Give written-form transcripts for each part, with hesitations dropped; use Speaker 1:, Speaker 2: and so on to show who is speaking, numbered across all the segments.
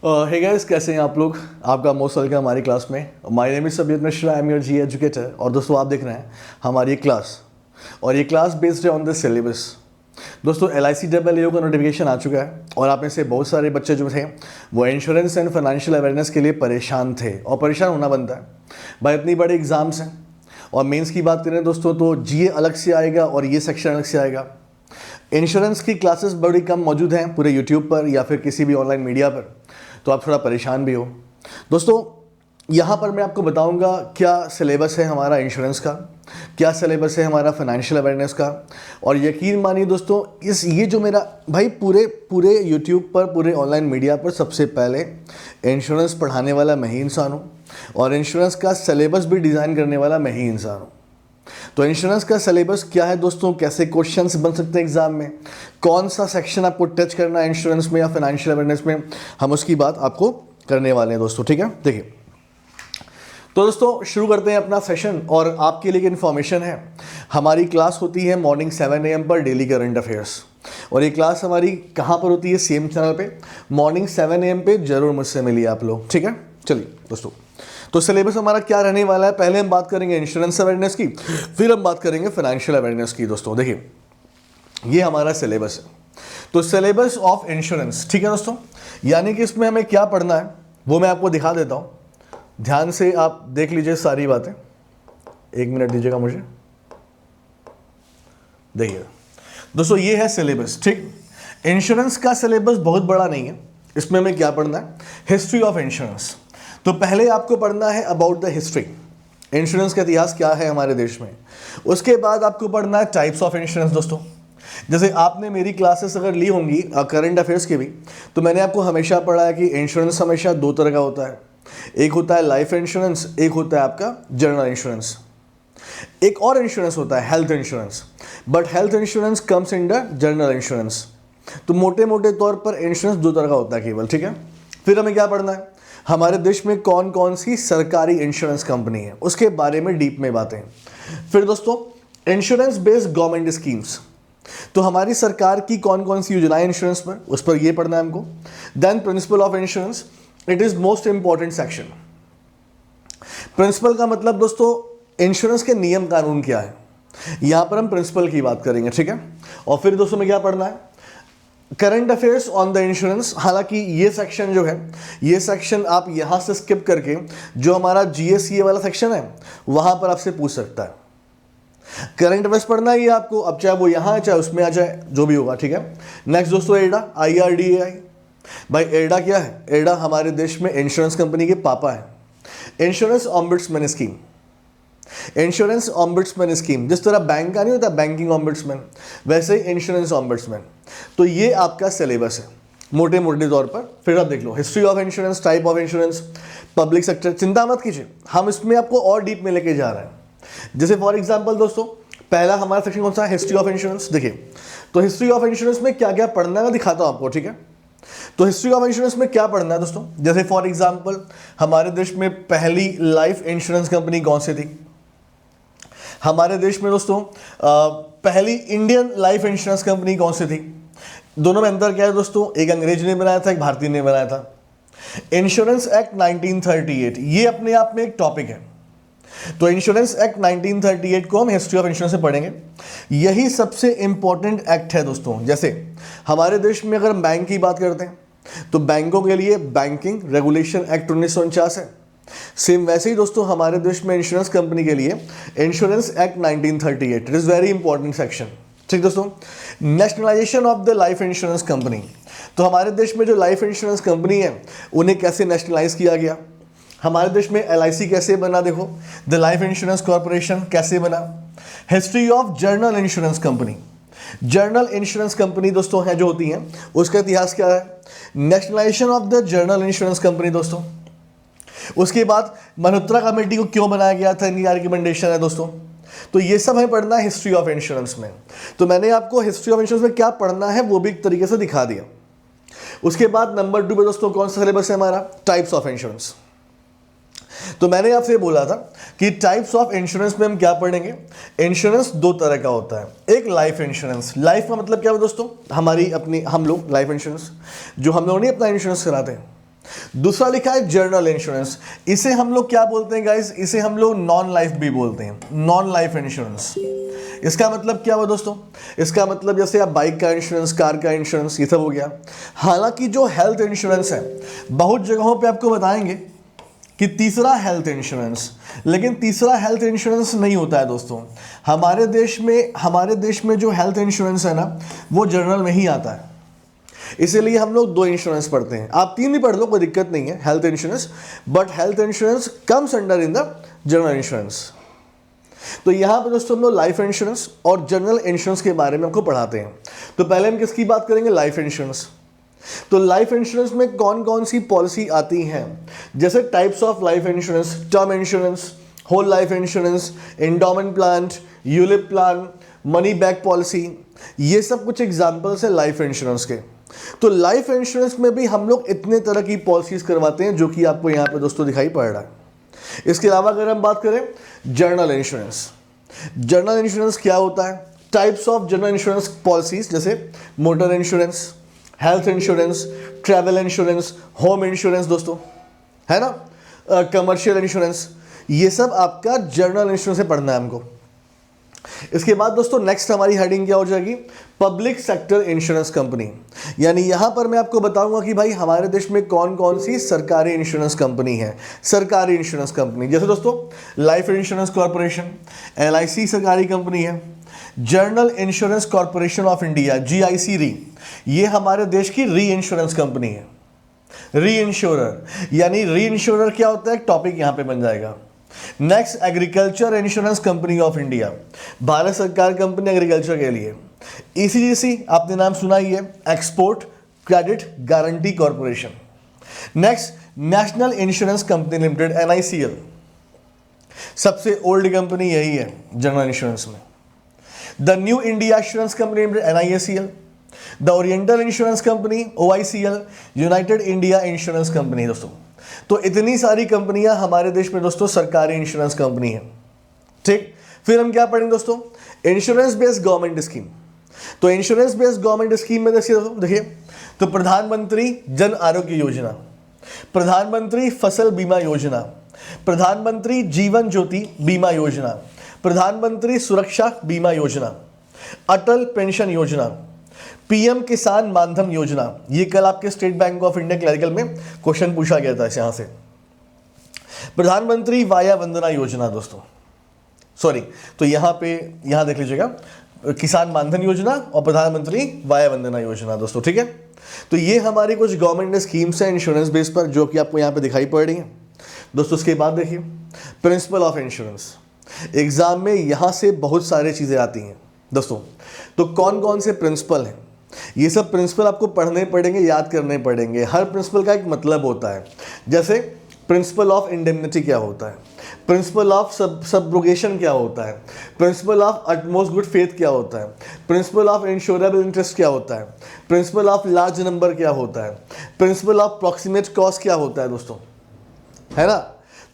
Speaker 1: Hey guys, कैसे हैं आप लोग। आपका मोस्ट वेलकम हमारी क्लास में। My name is Sabiyat Mishra, I am your G educator. और दोस्तों, आप देख रहे हैं हमारी क्लास, और ये क्लास बेस्ड है ऑन द सिलेबस। दोस्तों, LICAA का नोटिफिकेशन आ चुका है, और आप में से बहुत सारे बच्चे जो थे वो इंश्योरेंस एंड फाइनेंशियल अवेयरनेस के लिए परेशान थे, और परेशान होना बनता है भाई, इतनी बड़ी एग्जाम्स हैं। और मेंस की बात करें दोस्तों, तो GA अलग से आएगा और ये सेक्शन अलग से आएगा। इंश्योरेंस की क्लासेस बड़ी कम मौजूद हैं पूरे यूट्यूब पर या फिर किसी भी ऑनलाइन मीडिया पर, तो आप थोड़ा परेशान भी हो। दोस्तों, यहाँ पर मैं आपको बताऊंगा क्या सिलेबस है हमारा इंश्योरेंस का, क्या सिलेबस है हमारा फाइनेंशियल अवेयरनेस का। और यकीन मानिए दोस्तों, ये जो मेरा भाई पूरे यूट्यूब पर, पूरे ऑनलाइन मीडिया पर सबसे पहले इंश्योरेंस पढ़ाने वाला मैं ही इंसान हूँ, और इंश्योरेंस का सिलेबस भी डिज़ाइन करने वाला मैं ही इंसान हूँ। तो इंश्योरेंस का सिलेबस क्या है दोस्तों, कैसे क्वेश्चंस बन सकते हैं एग्जाम में, कौन सा सेक्शन आपको टच करना है इंश्योरेंस में या फाइनेंशियल अवेयरनेस में, हम उसकी बात आपको करने वाले हैं दोस्तों। ठीक है, देखिए तो दोस्तों शुरू करते हैं अपना सेशन। और आपके लिए इन्फॉर्मेशन है, हमारी क्लास होती है मॉर्निंग 7 AM पर, डेली करंट अफेयर्स। और ये क्लास हमारी कहाँ पर होती है, सेम चैनल पे मॉर्निंग 7 AM पे। जरूर मुझसे मिलिए आप लोग, ठीक है। चलिए दोस्तों, तो सिलेबस हमारा क्या रहने वाला है, पहले हम बात करेंगे इंश्योरेंस अवेयरनेस की, फिर हम बात करेंगे फाइनेंशियल अवेयरनेस की। दोस्तों देखिए, ये हमारा सिलेबस है। तो सिलेबस ऑफ इंश्योरेंस, ठीक है दोस्तों, यानी कि इसमें हमें क्या पढ़ना है वो मैं आपको दिखा देता हूँ। ध्यान से आप देख लीजिए सारी बातें। 1 मिनट दीजिएगा मुझे। देखिए दोस्तों, ये है सिलेबस, ठीक। इंश्योरेंस का सिलेबस बहुत बड़ा नहीं है। इसमें हमें क्या पढ़ना है, हिस्ट्री ऑफ इंश्योरेंस। तो पहले आपको पढ़ना है अबाउट द हिस्ट्री, इंश्योरेंस का इतिहास क्या है हमारे देश में। उसके बाद आपको पढ़ना है टाइप्स ऑफ इंश्योरेंस। दोस्तों, जैसे आपने मेरी क्लासेस अगर ली होंगी करंट अफेयर्स की भी, तो मैंने आपको हमेशा पढ़ा है कि इंश्योरेंस हमेशा 2 तरह का होता है। एक होता है लाइफ इंश्योरेंस, एक होता है आपका जनरल इंश्योरेंस। एक और इंश्योरेंस होता है health insurance, but health insurance comes under general insurance. तो मोटे मोटे तौर पर इंश्योरेंस 2 तरह का होता है केवल, ठीक है। फिर हमें क्या पढ़ना है, हमारे देश में कौन कौन सी सरकारी इंश्योरेंस कंपनी है, उसके बारे में डीप में बातें। फिर दोस्तों, इंश्योरेंस बेस्ड गवर्नमेंट स्कीम्स, तो हमारी सरकार की कौन कौन सी योजनाएं इंश्योरेंस पर, उस पर ये पढ़ना है हमको। Then principle of insurance, it is most important section. Principle का मतलब दोस्तों, इंश्योरेंस के नियम कानून क्या है, यहां पर हम प्रिंसिपल की बात करेंगे, ठीक है। और फिर दोस्तों में क्या पढ़ना है, current affairs on the insurance. हालांकि ये सेक्शन जो है, ये सेक्शन आप यहां से स्किप करके जो हमारा GSCA वाला सेक्शन है वहां पर आपसे पूछ सकता है। करंट अफेयर्स पढ़ना ही है आपको, अब चाहे वो यहां है चाहे उसमें आ जाए, जो भी होगा, ठीक है। नेक्स्ट दोस्तों, एडा, IRDAI। भाई एडा क्या है, एडा हमारे देश में इंश्योरेंस कंपनी के पापा है। Insurance ombudsman scheme, insurance ombudsman scheme, जिस तरह बैंक का नहीं होता बैंकिंग ऑम्बुड्समैन, वैसे ही इंश्योरेंस ऑम्बुड्समैन। तो ये आपका सिलेबस है मोटे मोटे तौर पर। फिर आप देख लो history of insurance, type of insurance, public sector. चिंता मत कीजिए, हम इसमें आपको और डीप में लेके जा रहे हैं। जैसे फॉर एग्जाम्पल दोस्तों, पहला हमारा सेक्शन कौन सा है, हिस्ट्री ऑफ इंश्योरेंस। देखिए, तो हिस्ट्री ऑफ इंश्योरेंस में क्या क्या पढ़ना है मैं दिखाता हूं आपको, ठीक है। तो हिस्ट्री ऑफ इंश्योरेंस में क्या पढ़ना है दोस्तों, जैसे फॉर एग्जाम्पल हमारे देश में पहली लाइफ इंश्योरेंस कंपनी कौन सी थी। हमारे देश में दोस्तों पहली इंडियन लाइफ इंश्योरेंस कंपनी कौन सी थी। दोनों में अंतर क्या है दोस्तों, एक अंग्रेज ने बनाया था, एक भारतीय ने बनाया था। इंश्योरेंस एक्ट 1938, ये अपने आप में एक टॉपिक है। तो इंश्योरेंस एक्ट 1938 को हम हिस्ट्री ऑफ इंश्योरेंस से पढ़ेंगे। यही सबसे इंपॉर्टेंट एक्ट है दोस्तों। जैसे हमारे देश में अगर हम बैंक की बात करते हैं, तो बैंकों के लिए बैंकिंग रेगुलेशन एक्ट 1949 है। सेम वैसे ही दोस्तों हमारे देश में इंश्योरेंस कंपनी के लिए insurance act 1938, it is very important section, ठीक दोस्तों। Nationalisation of the life insurance company, तो हमारे देश में जो लाइफ इंश्योरेंस कंपनी है उन्हें कैसे नेशनलाइज किया गया। हमारे देश में LIC कैसे बना, देखो द लाइफ इंश्योरेंस कॉर्पोरेशन कैसे बना। History of journal insurance company, journal insurance company दोस्तों है जो होती हैं, उसका इतिहास क्या है। Nationalisation of the journal insurance company दोस्तों। उसके बाद मल्होत्रा कमेटी को क्यों बनाया गया था, इनकी रिकमेंडेशन है दोस्तों। तो ये सब हमें पढ़ना है हिस्ट्री ऑफ इंश्योरेंस में। तो मैंने आपको हिस्ट्री ऑफ इंश्योरेंस में क्या पढ़ना है वो भी एक तरीके से दिखा दिया। उसके बाद नंबर 2 पे दोस्तों कौन सा सिलेबस है हमारा, टाइप्स ऑफ इंश्योरेंस। तो मैंने आपसे बोला था कि टाइप्स ऑफ इंश्योरेंस में हम क्या पढ़ेंगे। इंश्योरेंस 2 तरह का होता है, एक लाइफ इंश्योरेंस। लाइफ का मतलब क्या है दोस्तों, हमारी अपनी, हम लोग लाइफ इंश्योरेंस जो हम लोग नहीं अपना इंश्योरेंस कराते हैं, दूसरा लिखा है जर्नल इंश्योरेंस। इसे हम लोग क्या बोलते हैं गाइस, इसे हम लोग नॉन लाइफ भी बोलते हैं, नॉन लाइफ इंश्योरेंस। इसका मतलब क्या हुआ दोस्तों, इसका मतलब जैसे आप बाइक का इंश्योरेंस, कार का इंश्योरेंस, ये सब हो गया। हालांकि जो हेल्थ इंश्योरेंस है बहुत जगहों पे आपको बताएंगे कि तीसरा हेल्थ इंश्योरेंस, लेकिन तीसरा हेल्थ इंश्योरेंस नहीं होता है दोस्तों। हमारे देश में जो हेल्थ इंश्योरेंस है ना वो जर्नल में ही आता है, इसीलिए हम लोग 2 इंश्योरेंस पढ़ते हैं। आप 3 भी पढ़ लो, कोई दिक्कत नहीं है, health insurance, but health insurance comes under in the general insurance. तो यहाँ पे दोस्तों हम लोग लाइफ इंश्योरेंस और जनरल इंश्योरेंस के बारे में आपको पढ़ाते हैं। तो पहले हम किसकी बात करेंगे, लाइफ इंश्योरेंस। तो लाइफ इंश्योरेंस में कौन कौन सी पॉलिसी आती हैं, जैसे types of life insurance, term insurance, whole life insurance, endowment plan, ULIP plan, money back policy, ये सब कुछ एग्जाम्पल्स है लाइफ इंश्योरेंस के। तो लाइफ इंश्योरेंस में भी हम लोग इतने तरह की पॉलिसीज करवाते हैं जो कि आपको यहाँ पे दोस्तों दिखाई पड़ रहा है। इसके अलावा अगर हम बात करें जर्नल इंश्योरेंस, जर्नल इंश्योरेंस क्या होता है, types of general insurance policies जैसे motor insurance, health insurance, travel insurance, home insurance दोस्तों, है ना, कमर्शियल इंश्योरेंस, ये सब आपका जर्नल इंश्योरेंस से पढ़ना है हमको। इसके बाद दोस्तों नेक्स्ट हमारी हेडिंग क्या हो जाएगी, पब्लिक सेक्टर इंश्योरेंस कंपनी। यानी यहां पर मैं आपको बताऊंगा कि भाई हमारे देश में कौन कौन सी सरकारी इंश्योरेंस कंपनी है, सरकारी इंश्योरेंस कंपनी, जैसे दोस्तों लाइफ इंश्योरेंस कॉर्पोरेशन, LIC सरकारी कंपनी है, journal insurance corporation of India GIC री, ये हमारे देश की री इंश्योरेंस कंपनी है। री इंश्योरर, यानी री इंश्योरर क्या होता है, एक टॉपिक यहां पे बन जाएगा। Next agriculture insurance company of India, Bharat सरकार कंपनी एग्रीकल्चर के लिए। ECGC आपने नाम सुना ही है, export credit guarantee corporation. Next national insurance company limited NICL, सबसे ओल्ड कंपनी यही है जनरल इंश्योरेंस में। The new India insurance company limited NIACL, the oriental insurance company OICL, United India insurance company दोस्तों। तो इतनी सारी कंपनियां हमारे देश में दोस्तों सरकारी इंश्योरेंस कंपनी है, ठीक। फिर हम क्या पढ़ेंगे दोस्तों, इंश्योरेंस बेस्ड गवर्नमेंट स्कीम। तो इंश्योरेंस बेस्ड गवर्नमेंट स्कीम में देखिए तो प्रधानमंत्री जन आरोग्य योजना, प्रधानमंत्री फसल बीमा योजना, प्रधानमंत्री जीवन ज्योति बीमा योजना, प्रधानमंत्री सुरक्षा बीमा योजना, अटल पेंशन योजना, PM किसान मानधन योजना। ये कल आपके state bank of India clerical में क्वेश्चन पूछा गया था यहां से। प्रधानमंत्री वाया वंदना योजना दोस्तों, सॉरी, तो यहां देख लीजिएगा, किसान मानधन योजना और प्रधानमंत्री वाया वंदना योजना दोस्तों, ठीक है। तो ये हमारी कुछ गवर्नमेंट स्कीम्स हैं इंश्योरेंस बेस पर जो कि आपको यहां पे दिखाई पड़ रही है दोस्तों। उसके बाद देखिए प्रिंसिपल ऑफ इंश्योरेंस, एग्जाम में यहां से बहुत सारी चीजें आती हैं दोस्तों। तो कौन कौन से प्रिंसिपल हैं, ये सब प्रिंसिपल आपको पढ़ने पड़ेंगे, याद करने पड़ेंगे। हर प्रिंसिपल का एक मतलब होता है, जैसे प्रिंसिपल ऑफ इंडेमनिटी क्या होता है, प्रिंसिपल ऑफ सब्रोगेशन क्या होता है, principle of utmost good faith क्या होता है, प्रिंसिपल ऑफ इंश्योरेबल इंटरेस्ट क्या होता है, प्रिंसिपल ऑफ लार्ज नंबर क्या होता है, प्रिंसिपल ऑफ प्रॉक्सिमेट कॉस्ट क्या होता है दोस्तों, है ना।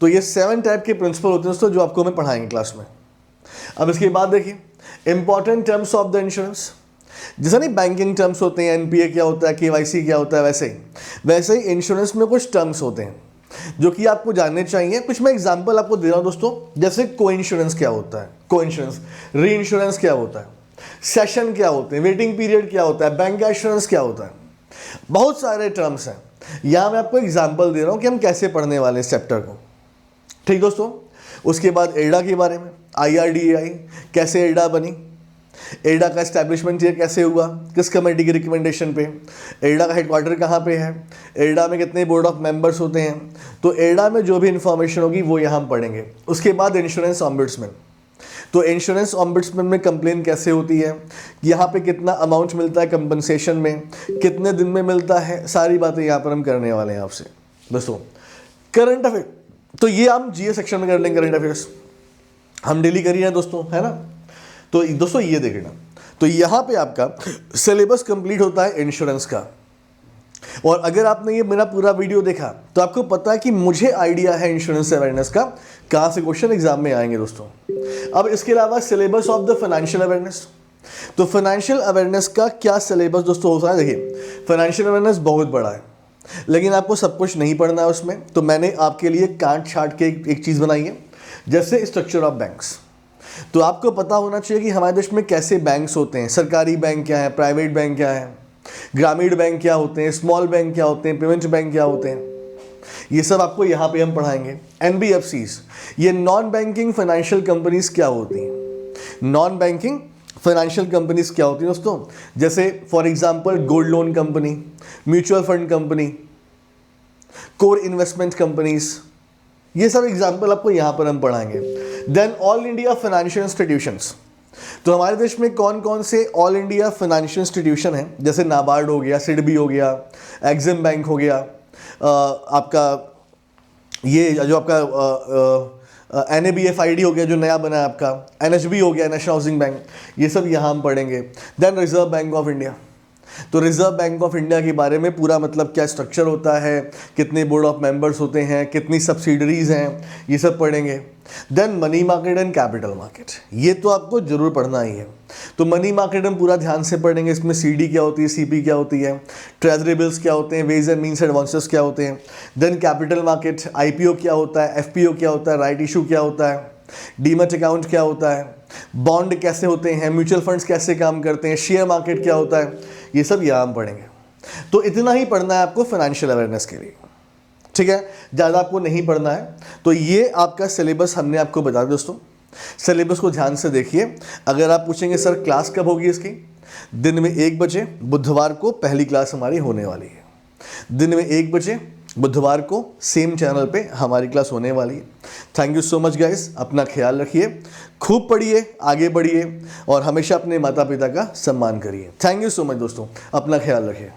Speaker 1: तो ये 7 टाइप के प्रिंसिपल होते हैं दोस्तों जो आपको हमें पढ़ाएंगे क्लास में। अब इसके बाद देखिए important terms of the insurance, जैसा नहीं बैंकिंग टर्म्स होते हैं, NPA क्या होता है, KYC क्या होता है, वैसे ही इंश्योरेंस में कुछ टर्म्स होते हैं जो कि आपको जानने चाहिए। कुछ मैं एग्जांपल आपको दे रहा हूं दोस्तों, जैसे को इंश्योरेंस क्या होता है, को इंश्योरेंस, री इंश्योरेंस क्या होता है, सेशन क्या होते हैं, वेटिंग पीरियड क्या होता है, बैंक इंश्योरेंस क्या होता है, बहुत सारे टर्म्स हैं। यहाँ मैं आपको एग्जाम्पल दे रहा हूँ कि हम कैसे पढ़ने वाले इस चैप्टर को, ठीक दोस्तों। उसके बाद एडा के बारे में, IRDAI कैसे एडा बनी, एडा का एस्टैब्लिशमेंट ये कैसे हुआ, किस कमेटी की रिकमेंडेशन पे, एडा का हेडक्वार्टर कहाँ पे है, एडा में कितने बोर्ड ऑफ मेंबर्स होते हैं। तो एडा में जो भी इंफॉर्मेशन होगी वो यहाँ हम पढ़ेंगे। उसके बाद इंश्योरेंस ऑम्बुड्समैन, तो इंश्योरेंस ऑम्बुड्समैन में कंप्लेन कैसे होती है, यहाँ पे कितना अमाउंट मिलता है कंपनसेशन में, कितने दिन में मिलता है, सारी बातें यहाँ पर हम करने वाले हैं आपसे दोस्तों। करंट अफेयर, तो ये हम GS सेक्शन में कर लेंगे, करंट अफेयर्स हम डेली कर ही हैं दोस्तों, है ना। तो दोस्तों ये देखना, तो यहाँ पे आपका सिलेबस कंप्लीट होता है इंश्योरेंस का। और अगर आपने ये मेरा पूरा वीडियो देखा तो आपको पता है कि मुझे आइडिया है इंश्योरेंस अवेयरनेस का, कहाँ से क्वेश्चन एग्जाम में आएंगे दोस्तों। अब इसके अलावा syllabus of the financial awareness, तो फाइनेंशियल अवेयरनेस का क्या सिलेबस दोस्तों होता है, देखिए फाइनेंशियल अवेयरनेस बहुत बड़ा है, लेकिन आपको सब कुछ नहीं पढ़ना है उसमें, तो मैंने आपके लिए काट छाट के एक चीज़ बनाई है, जैसे स्ट्रक्चर ऑफ बैंक्स। तो आपको पता होना चाहिए कि हमारे देश में कैसे बैंक्स होते हैं, सरकारी बैंक क्या है, प्राइवेट बैंक क्या है, ग्रामीण बैंक क्या होते हैं, स्मॉल बैंक क्या होते हैं, पेमेंट बैंक क्या होते हैं, ये सब आपको यहाँ पे हम पढ़ाएंगे। NBFCs, ये नॉन बैंकिंग फाइनेंशियल कंपनीज क्या होती हैं, नॉन बैंकिंग फाइनेंशियल कंपनीज क्या होती हैं दोस्तों, जैसे for example gold loan company, mutual fund company, core investment companies, ये सब एग्जांपल आपको यहाँ पर हम पढ़ाएंगे। Then all India financial institutions, तो हमारे देश में कौन कौन से ऑल इंडिया फाइनेंशियल इंस्टीट्यूशन हैं, जैसे नाबार्ड हो गया, सिडबी हो गया, एग्जिम बैंक हो गया, आपका ये जो आपका NABFID हो गया जो नया बना है आपका, NHB हो गया, नेशनल हाउसिंग बैंक, ये सब यहाँ हम पढ़ेंगे। Then reserve bank of India, तो रिजर्व बैंक ऑफ इंडिया के बारे में पूरा मतलब क्या स्ट्रक्चर होता है, कितने बोर्ड ऑफ मेंबर्स होते हैं, कितनी सब्सिडरीज हैं, ये सब पढ़ेंगे। Then money market and capital market, ये तो आपको जरूर पढ़ना ही है। तो मनी मार्केट हम पूरा ध्यान से पढ़ेंगे, इसमें CD क्या होती है, CP क्या होती है, ट्रेजरी बिल्स क्या होते हैं, वेज एंड मीन्स एडवांसेस क्या होते हैं। देन कैपिटल मार्केट, IPO क्या होता है, FPO क्या होता है, राइट इशू क्या होता है, डीमैट अकाउंट क्या होता है, बॉन्ड कैसे होते हैं, म्यूचुअल फंड्स कैसे काम करते हैं, शेयर मार्केट क्या होता है, ये सब यहाँ हम पढ़ेंगे। तो इतना ही पढ़ना है आपको फाइनेंशियल अवेयरनेस के लिए, ठीक है, ज़्यादा आपको नहीं पढ़ना है। तो ये आपका सिलेबस हमने आपको बता दिया दोस्तों, सिलेबस को ध्यान से देखिए। अगर आप पूछेंगे सर क्लास कब होगी इसकी, दिन में 1 बजे बुधवार को पहली क्लास हमारी होने वाली है, दिन में 1 बजे बुधवार को सेम चैनल पे हमारी क्लास होने वाली है। Thank you so much guys, अपना ख्याल रखिए, खूब पढ़िए, आगे बढ़िए और हमेशा अपने माता पिता का सम्मान करिए। थैंक यू सो मच दोस्तों, अपना ख्याल रखिए।